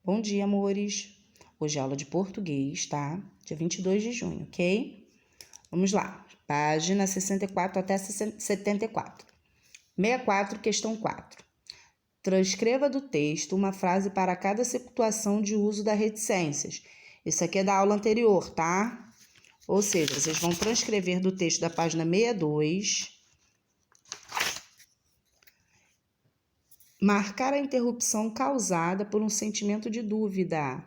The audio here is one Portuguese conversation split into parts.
Bom dia, amores. Hoje é aula de português, tá? Dia 22 de junho, ok? Vamos lá. Página 64 até 74. 64, questão 4. Transcreva do texto uma frase para cada situação de uso das reticências. Isso aqui é da aula anterior, tá? Ou seja, vocês vão transcrever do texto da página 62. Marcar a interrupção causada por um sentimento de dúvida.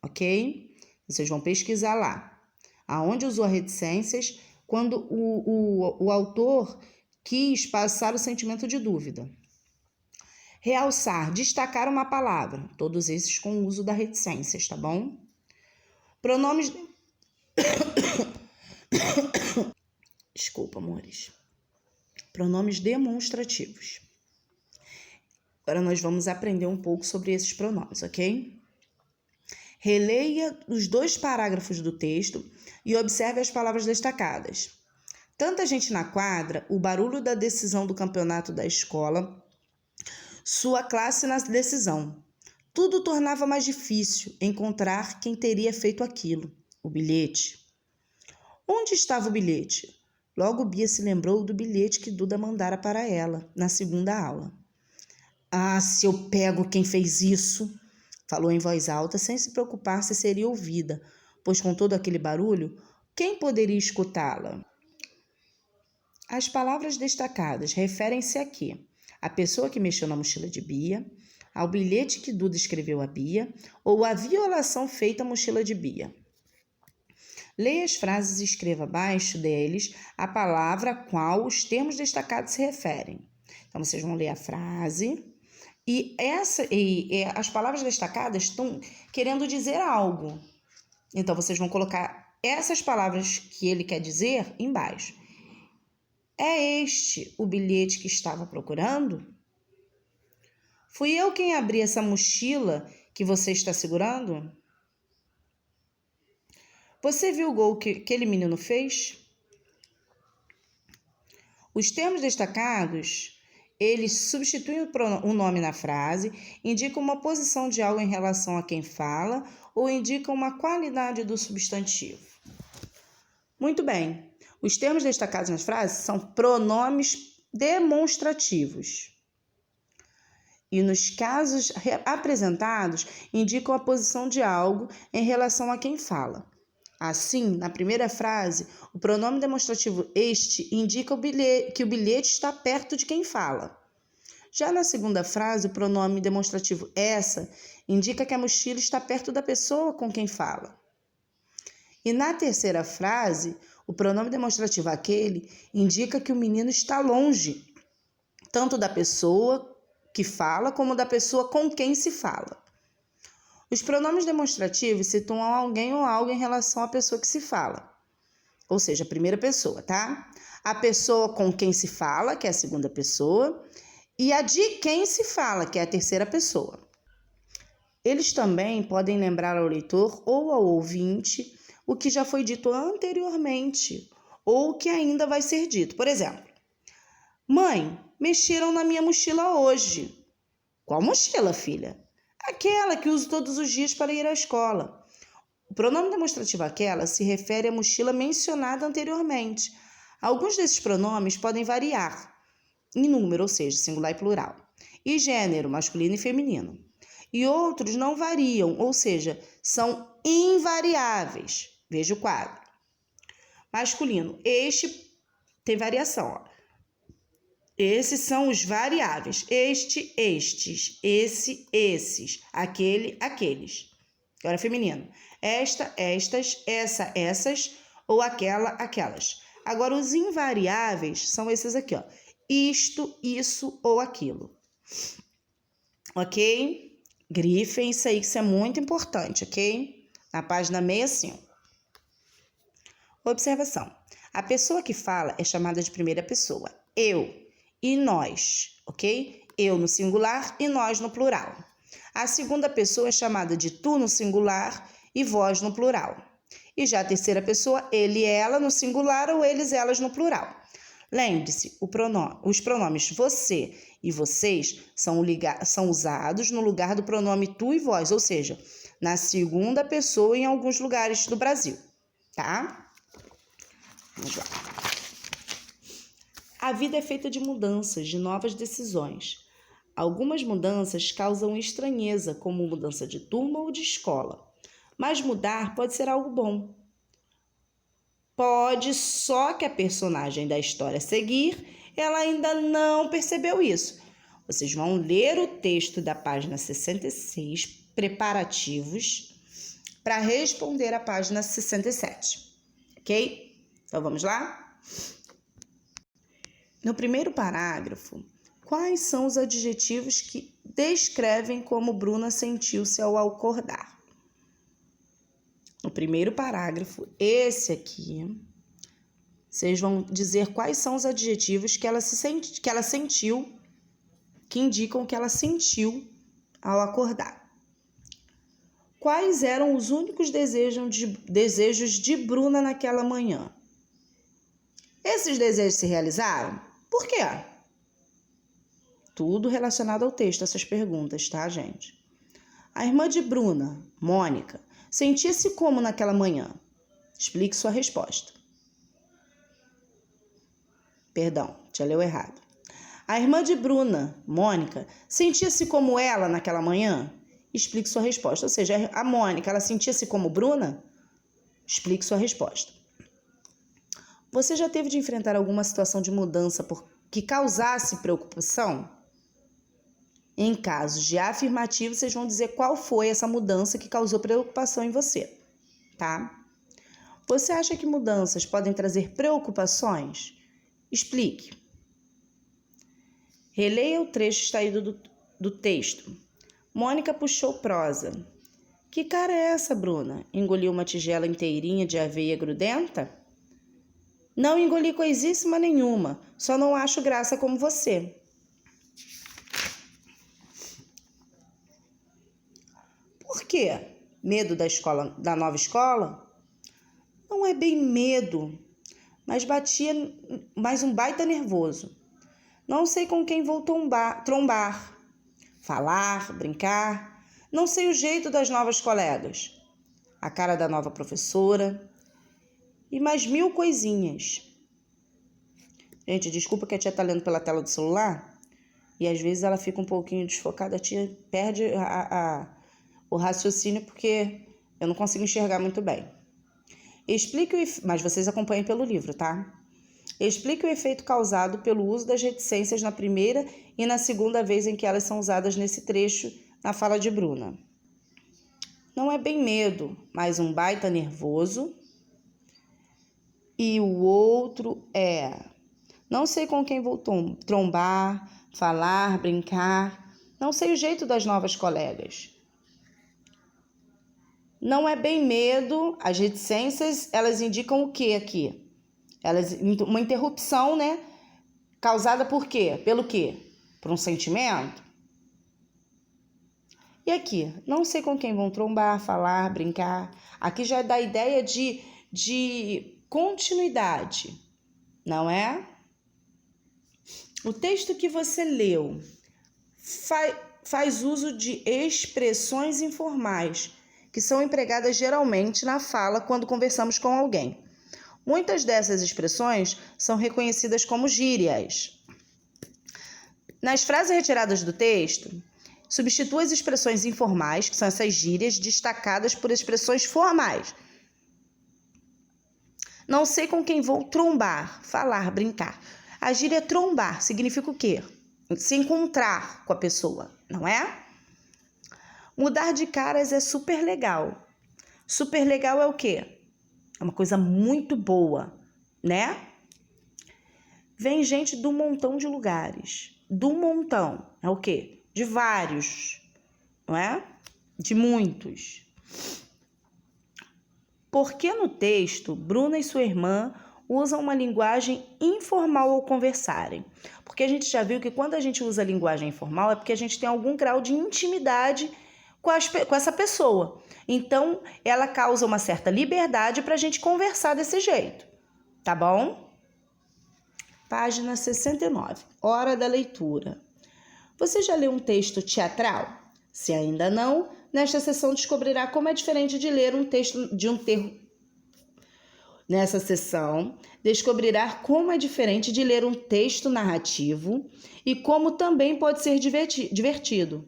Ok? Vocês vão pesquisar lá. Aonde usou reticências quando o autor quis passar o sentimento de dúvida. Realçar, destacar uma palavra. Todos esses com o uso das reticências, tá bom? Pronomes... Desculpa, amores. Pronomes demonstrativos. Agora nós vamos aprender um pouco sobre esses pronomes, ok? Releia os 2 parágrafos do texto e observe as palavras destacadas. Tanta gente na quadra, o barulho da decisão do campeonato da escola, sua classe na decisão. Tudo tornava mais difícil encontrar quem teria feito aquilo. O bilhete. Onde estava o bilhete? Logo Bia se lembrou do bilhete que Duda mandara para ela, na segunda aula. Ah, se eu pego quem fez isso! Falou em voz alta, sem se preocupar se seria ouvida, pois com todo aquele barulho, quem poderia escutá-la? As palavras destacadas referem-se aqui à pessoa que mexeu na mochila de Bia, ao bilhete que Duda escreveu a Bia ou à violação feita à mochila de Bia. Leia as frases e escreva abaixo deles a palavra a qual os termos destacados se referem. Então, vocês vão ler a frase e as palavras destacadas estão querendo dizer algo. Então, vocês vão colocar essas palavras que ele quer dizer embaixo. É este o bilhete que estava procurando? Fui eu quem abri essa mochila que você está segurando? Você viu o gol que aquele menino fez? Os termos destacados, eles substituem o nome na frase, indicam uma posição de algo em relação a quem fala ou indicam uma qualidade do substantivo. Muito bem. Os termos destacados nas frases são pronomes demonstrativos. E nos casos apresentados, indicam a posição de algo em relação a quem fala. Assim, na primeira frase, o pronome demonstrativo este indica que o bilhete está perto de quem fala. Já na segunda frase, o pronome demonstrativo essa indica que a mochila está perto da pessoa com quem fala. E na terceira frase, o pronome demonstrativo aquele indica que o menino está longe, tanto da pessoa que fala como da pessoa com quem se fala. Os pronomes demonstrativos citam alguém ou algo em relação à pessoa que se fala, ou seja, a primeira pessoa, tá? A pessoa com quem se fala, que é a segunda pessoa, e a de quem se fala, que é a terceira pessoa. Eles também podem lembrar ao leitor ou ao ouvinte o que já foi dito anteriormente ou o que ainda vai ser dito. Por exemplo, mãe, mexeram na minha mochila hoje. Qual mochila, filha? Aquela que uso todos os dias para ir à escola. O pronome demonstrativo aquela se refere à mochila mencionada anteriormente. Alguns desses pronomes podem variar em número, ou seja, singular e plural, e gênero, masculino e feminino. E outros não variam, ou seja, são invariáveis. Veja o quadro. Masculino, este tem variação, ó. Esses são os variáveis. Este, estes. Esse, esses. Aquele, aqueles. Agora, feminino. Esta, estas. Essa, essas. Ou aquela, aquelas. Agora, os invariáveis são esses aqui, ó. Isto, isso ou aquilo. Ok? Grifem isso aí, que isso é muito importante, ok? Na página 65. Observação. A pessoa que fala é chamada de primeira pessoa. Eu. E nós, ok? Eu no singular e nós no plural. A segunda pessoa é chamada de tu no singular e vós no plural. E já a terceira pessoa, ele e ela no singular ou eles e elas no plural. Lembre-se, os pronomes você e vocês são usados no lugar do pronome tu e vós, ou seja, na segunda pessoa em alguns lugares do Brasil, tá? Vamos lá. A vida é feita de mudanças, de novas decisões. Algumas mudanças causam estranheza, como mudança de turma ou de escola. Mas mudar pode ser algo bom. Pode, só que a personagem da história a seguir, ela ainda não percebeu isso. Vocês vão ler o texto da página 66, preparativos, para responder a página 67. Ok? Então vamos lá? No primeiro parágrafo, quais são os adjetivos que descrevem como Bruna sentiu-se ao acordar? No primeiro parágrafo, esse aqui, vocês vão dizer quais são os adjetivos que ela sentiu, que indicam que ela sentiu ao acordar. Quais eram os únicos desejos de Bruna naquela manhã? Esses desejos se realizaram? Por quê? Tudo relacionado ao texto, essas perguntas, tá, gente? A irmã de Bruna, Mônica, sentia-se como naquela manhã? Explique sua resposta. Perdão, já leu errado. A irmã de Bruna, Mônica, sentia-se como ela naquela manhã? Explique sua resposta. Ou seja, a Mônica, ela sentia-se como Bruna? Explique sua resposta. Você já teve de enfrentar alguma situação de mudança que causasse preocupação? Em casos de afirmativo, vocês vão dizer qual foi essa mudança que causou preocupação em você, tá? Você acha que mudanças podem trazer preocupações? Explique. Releia o trecho extraído do texto. Mônica puxou prosa. Que cara é essa, Bruna? Engoliu uma tigela inteirinha de aveia grudenta? Não engoli coisíssima nenhuma, só não acho graça como você. Por quê? Medo da nova escola? Não é bem medo, mas um baita nervoso. Não sei com quem vou trombar, falar, brincar. Não sei o jeito das novas colegas, a cara da nova professora e mais 1000 coisinhas. Gente, desculpa que a tia tá lendo pela tela do celular e às vezes ela fica um pouquinho desfocada, a tia perde o raciocínio porque eu não consigo enxergar muito bem. Mas vocês acompanhem pelo livro, tá? Explique o efeito causado pelo uso das reticências na primeira e na segunda vez em que elas são usadas nesse trecho na fala de Bruna. Não é bem medo, mas um baita nervoso. E o outro é: não sei com quem vou trombar, falar, brincar. Não sei o jeito das novas colegas. Não é bem medo, as reticências, elas indicam o que aqui? Uma interrupção, né? Causada por quê? Pelo quê? Por um sentimento? E aqui? Não sei com quem vão trombar, falar, brincar. Aqui já dá a ideia de continuidade, não é? O texto que você leu faz uso de expressões informais, que são empregadas geralmente na fala quando conversamos com alguém. Muitas dessas expressões são reconhecidas como gírias. Nas frases retiradas do texto, substitua as expressões informais, que são essas gírias, destacadas por expressões formais. Não sei com quem vou trombar, falar, brincar. A gíria trombar significa o quê? Se encontrar com a pessoa, não é? Mudar de caras é super legal. Super legal é o quê? É uma coisa muito boa, né? Vem gente do montão de lugares. Do montão é o quê? De vários, não é? De muitos. Porque no texto, Bruna e sua irmã usam uma linguagem informal ao conversarem? Porque a gente já viu que quando a gente usa a linguagem informal é porque a gente tem algum grau de intimidade com essa pessoa. Então, ela causa uma certa liberdade para a gente conversar desse jeito, tá bom? Página 69, hora da leitura. Você já leu um texto teatral? Se ainda não, nesta sessão descobrirá como é diferente de ler um texto de um termo. Nessa sessão, descobrirá como é diferente de ler um texto narrativo e como também pode ser divertido.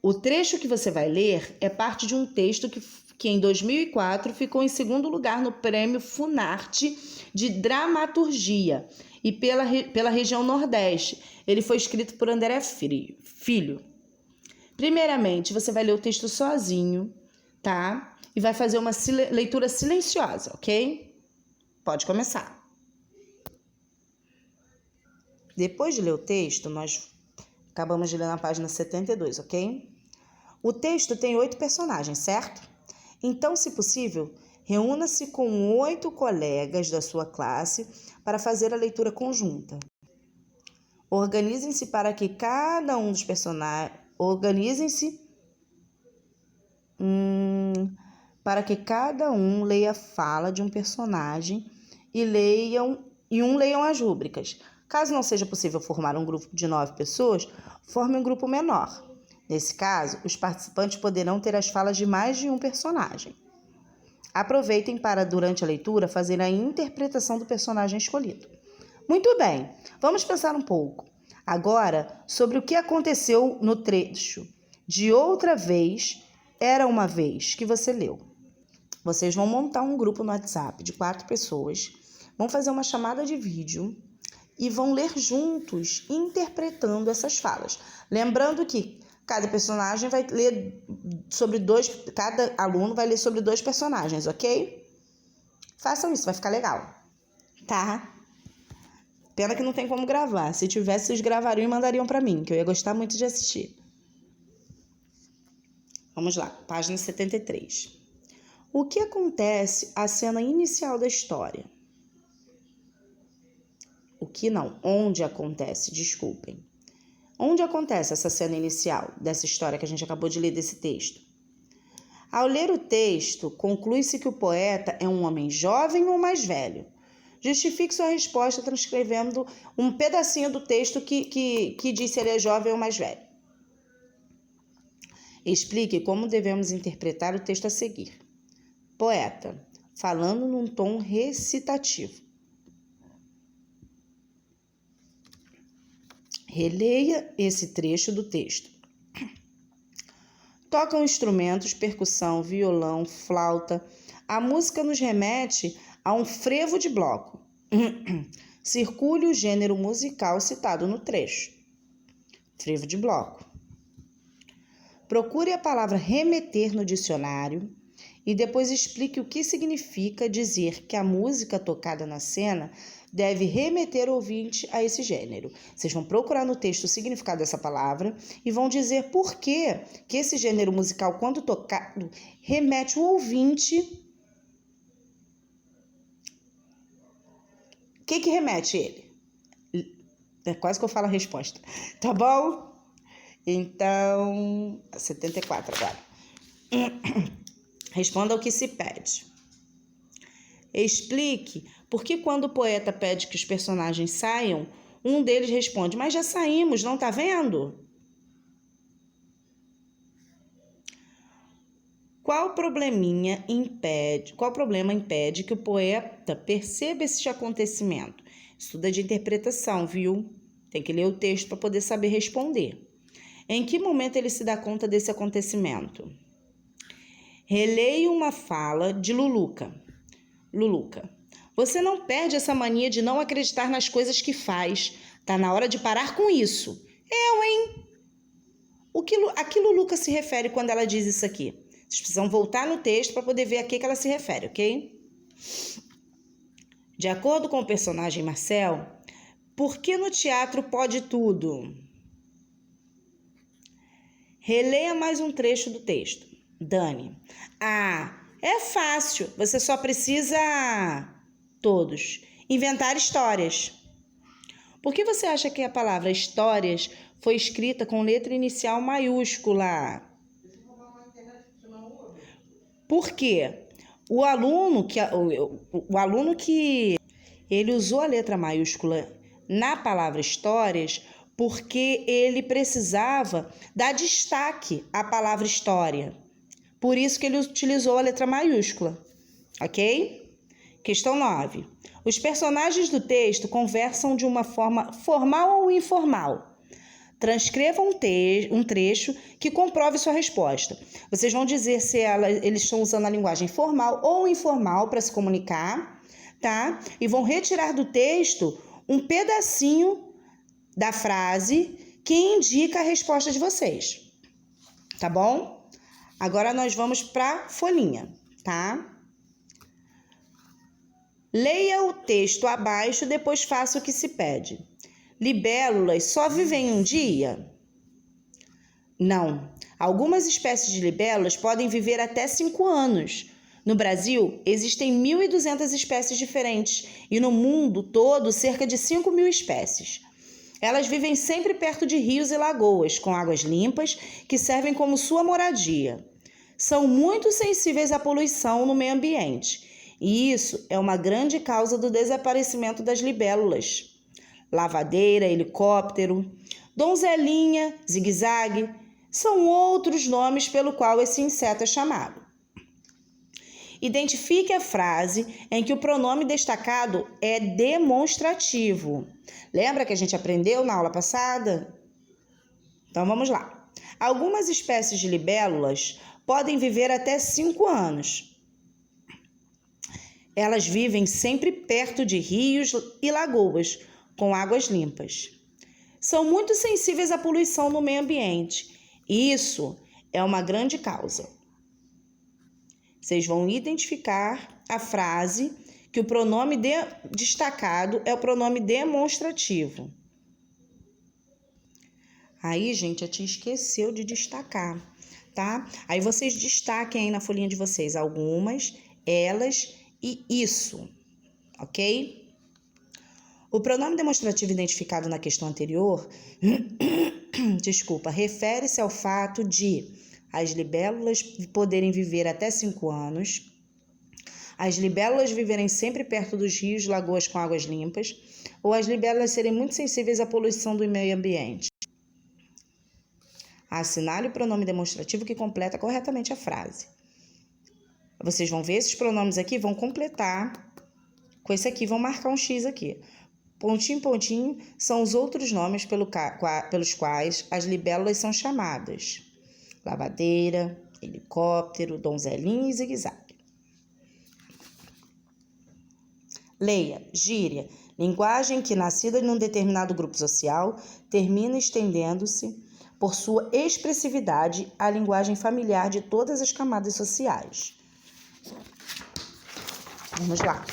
O trecho que você vai ler é parte de um texto que em 2004 ficou em segundo lugar no Prêmio Funarte de Dramaturgia e pela região Nordeste. Ele foi escrito por André Filho. Primeiramente, você vai ler o texto sozinho, tá? E vai fazer uma leitura silenciosa, ok? Pode começar. Depois de ler o texto, nós acabamos de ler na página 72, ok? O texto tem 8 personagens, certo? Então, se possível, reúna-se com 8 colegas da sua classe para fazer a leitura conjunta. Organizem-se para que cada um dos personagens... para que cada um leia a fala de um personagem e leiam as rúbricas. Caso não seja possível formar um grupo de 9 pessoas, forme um grupo menor. Nesse caso, os participantes poderão ter as falas de mais de um personagem. Aproveitem para, durante a leitura, fazer a interpretação do personagem escolhido. Muito bem, vamos pensar um pouco agora sobre o que aconteceu no trecho de Outra Vez, Era Uma Vez, que você leu. Vocês vão montar um grupo no WhatsApp de 4 pessoas, vão fazer uma chamada de vídeo e vão ler juntos, interpretando essas falas. Lembrando que cada personagem vai ler sobre cada aluno vai ler sobre 2 personagens, ok? Façam isso, vai ficar legal, tá? Pena que não tem como gravar. Se tivesse, vocês gravariam e mandariam para mim, que eu ia gostar muito de assistir. Vamos lá, página 73. O que acontece à cena inicial da história? Onde acontece, desculpem. Onde acontece essa cena inicial dessa história que a gente acabou de ler desse texto? Ao ler o texto, conclui-se que o poeta é um homem jovem ou mais velho. Justifique sua resposta transcrevendo um pedacinho do texto que diz se ele é jovem ou mais velho. Explique como devemos interpretar o texto a seguir. Poeta, falando num tom recitativo. Releia esse trecho do texto. Tocam instrumentos, percussão, violão, flauta. A música nos remete a um frevo de bloco. Circule o gênero musical citado no trecho. Frevo de bloco. Procure a palavra remeter no dicionário e depois explique o que significa dizer que a música tocada na cena deve remeter o ouvinte a esse gênero. Vocês vão procurar no texto o significado dessa palavra e vão dizer por que esse gênero musical, quando tocado, remete o ouvinte. O que remete ele? É quase que eu falo a resposta. Tá bom? Então, 74 agora. Responda ao que se pede. Explique por que quando o poeta pede que os personagens saiam, um deles responde, mas já saímos, não tá vendo? Qual problema impede que o poeta perceba esse acontecimento? Estuda de interpretação, viu? Tem que ler o texto para poder saber responder. Em que momento ele se dá conta desse acontecimento? Releia uma fala de Luluca. Luluca, você não perde essa mania de não acreditar nas coisas que faz. Tá na hora de parar com isso. Eu, hein? A que Luluca se refere quando ela diz isso aqui? Vocês precisam voltar no texto para poder ver a que ela se refere, ok? De acordo com o personagem Marcel, por que no teatro pode tudo? Releia mais um trecho do texto. Dani. É fácil. Você só precisa... Todos. Inventar histórias. Por que você acha que a palavra histórias foi escrita com letra inicial maiúscula? Por quê? O aluno que ele usou a letra maiúscula na palavra histórias porque ele precisava dar destaque à palavra história. Por isso que ele utilizou a letra maiúscula, ok? Questão 9. Os personagens do texto conversam de uma forma formal ou informal. Transcreva um trecho que comprove sua resposta. Vocês vão dizer se eles estão usando a linguagem formal ou informal para se comunicar, tá? E vão retirar do texto um pedacinho da frase que indica a resposta de vocês, tá bom? Agora nós vamos para a folhinha, tá? Leia o texto abaixo, depois faça o que se pede. Libélulas só vivem um dia? Não. Algumas espécies de libélulas podem viver até 5 anos. No Brasil, existem 1.200 espécies diferentes e no mundo todo, cerca de 5.000 espécies. Elas vivem sempre perto de rios e lagoas, com águas limpas, que servem como sua moradia. São muito sensíveis à poluição no meio ambiente, e isso é uma grande causa do desaparecimento das libélulas. Lavadeira, helicóptero, donzelinha, zigue-zague, são outros nomes pelo qual esse inseto é chamado. Identifique a frase em que o pronome destacado é demonstrativo. Lembra que a gente aprendeu na aula passada? Então vamos lá. Algumas espécies de libélulas podem viver até 5 anos. Elas vivem sempre perto de rios e lagoas, com águas limpas. São muito sensíveis à poluição no meio ambiente. Isso é uma grande causa. Vocês vão identificar a frase que o pronome destacado é o pronome demonstrativo. Aí, gente, a tia esqueceu de destacar, tá? Aí vocês destaquem aí na folhinha de vocês algumas, elas e isso, ok? O pronome demonstrativo identificado na questão anterior, refere-se ao fato de as libélulas poderem viver até 5 anos, as libélulas viverem sempre perto dos rios e lagoas com águas limpas, ou as libélulas serem muito sensíveis à poluição do meio ambiente. Assinale o pronome demonstrativo que completa corretamente a frase. Vocês vão ver esses pronomes aqui, vão completar com esse aqui, vão marcar um X aqui. Pontinho, pontinho, são os outros nomes pelos quais as libélulas são chamadas. Lavadeira, helicóptero, donzelinha e zigue-zague. Leia, gíria, linguagem que, nascida num determinado grupo social, termina estendendo-se, por sua expressividade, à linguagem familiar de todas as camadas sociais. Vamos lá.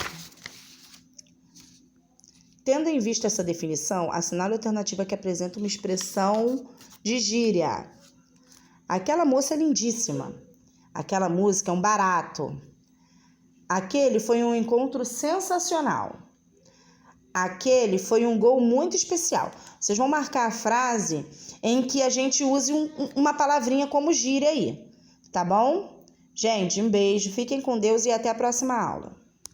Tendo em vista essa definição, assinale a alternativa que apresenta uma expressão de gíria. Aquela moça é lindíssima. Aquela música é um barato. Aquele foi um encontro sensacional. Aquele foi um gol muito especial. Vocês vão marcar a frase em que a gente use uma palavrinha como gíria aí, tá bom? Gente, um beijo, fiquem com Deus e até a próxima aula.